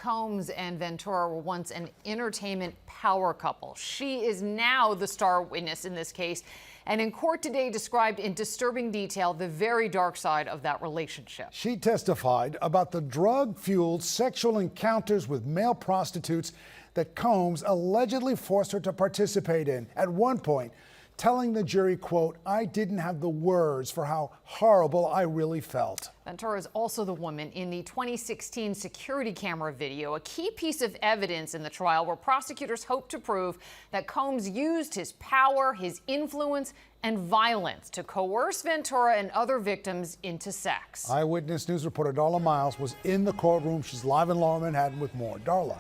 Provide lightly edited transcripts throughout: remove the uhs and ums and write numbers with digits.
Combs and Ventura were once an entertainment power couple. She is now the star witness in this case, and in court today described in disturbing detail the very dark side of that relationship. She testified about the drug-fueled sexual encounters with male prostitutes that Combs allegedly forced her to participate in. At one point, telling the jury, quote, "I didn't have the words for how horrible I really felt." Ventura is also the woman in the 2016 security camera video, a key piece of evidence in the trial where prosecutors hope to prove that Combs used his power, his influence, and violence to coerce Ventura and other victims into sex. Eyewitness News reporter Darla Miles was in the courtroom. She's live in Lower Manhattan with more. Darla.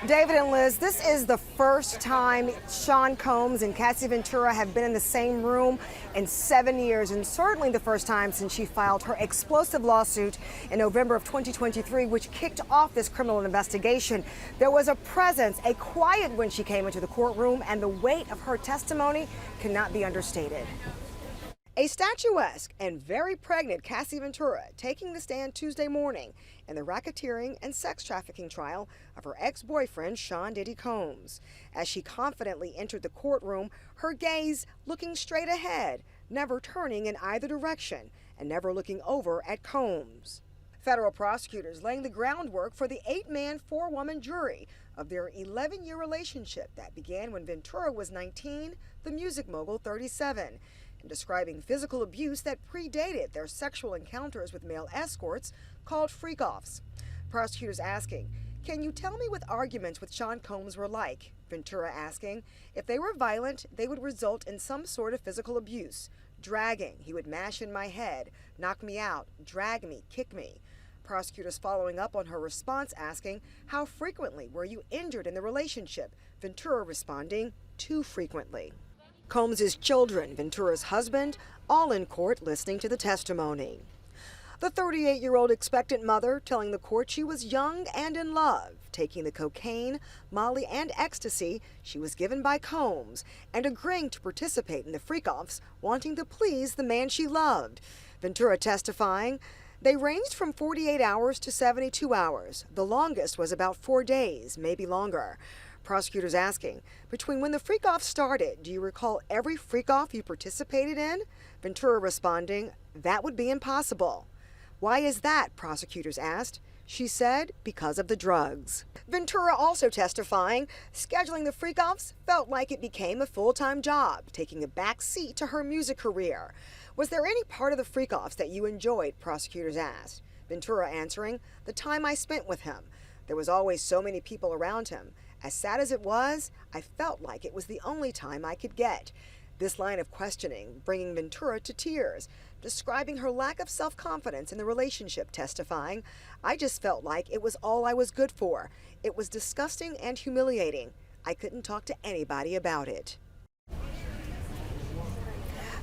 David and Liz, this is the first time Sean Combs and Cassie Ventura have been in the same room in 7 years, and certainly the first time since she filed her explosive lawsuit in November of 2023, which kicked off this criminal investigation. There was a presence, a quiet when she came into the courtroom, and the weight of her testimony cannot be understated. A statuesque and very pregnant Cassie Ventura taking the stand Tuesday morning in the racketeering and sex trafficking trial of her ex-boyfriend, Sean Diddy Combs. As she confidently entered the courtroom, her gaze looking straight ahead, never turning in either direction and never looking over at Combs. Federal prosecutors laying the groundwork for the 8-man, 4-woman jury of their 11-year relationship that began when Ventura was 19, the music mogul 37. Describing physical abuse that predated their sexual encounters with male escorts called freak-offs. Prosecutors asking, "Can you tell me what arguments with Sean Combs were like?" Ventura asking, "If they were violent, they would result in some sort of physical abuse. Dragging, he would mash in my head, knock me out, drag me, kick me." Prosecutors following up on her response asking, "How frequently were you injured in the relationship?" Ventura responding, "Too frequently." Combs' children, Ventura's husband, all in court listening to the testimony. The 38-year-old expectant mother telling the court she was young and in love, taking the cocaine, Molly, and ecstasy she was given by Combs, and agreeing to participate in the freak-offs, wanting to please the man she loved. Ventura testifying, "They ranged from 48 hours to 72 hours. The longest was about 4 days, maybe longer." Prosecutors asking, "Between when the freak-off started, do you recall every freak-off you participated in?" Ventura responding, "That would be impossible." "Why is that?" prosecutors asked. She said, "Because of the drugs." Ventura also testifying, scheduling the freak-offs felt like it became a full-time job, taking a back seat to her music career. "Was there any part of the freak-offs that you enjoyed?" prosecutors asked. Ventura answering, "The time I spent with him. There was always so many people around him. As sad as it was, I felt like it was the only time I could get." This line of questioning bringing Ventura to tears, describing her lack of self-confidence in the relationship, testifying, "I just felt like it was all I was good for. It was disgusting and humiliating. I couldn't talk to anybody about it."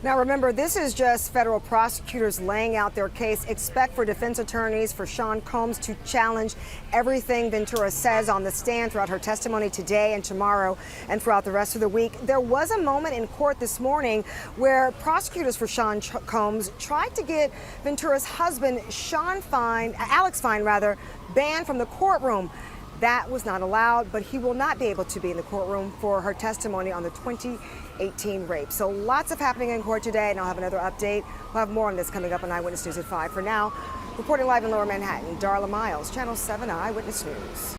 Now remember, this is just federal prosecutors laying out their case. Expect for defense attorneys for Sean Combs to challenge everything Ventura says on the stand throughout her testimony today and tomorrow and throughout the rest of the week. There was a moment in court this morning where prosecutors for Sean Combs tried to get Ventura's husband, Alex Fine, banned from the courtroom. That was not allowed, but he will not be able to be in the courtroom for her testimony on the 2018 rape. So lots of happening in court today, and I'll have another update. We'll have more on this coming up on Eyewitness News at 5. For now, reporting live in Lower Manhattan, Darla Miles, Channel 7 Eyewitness News.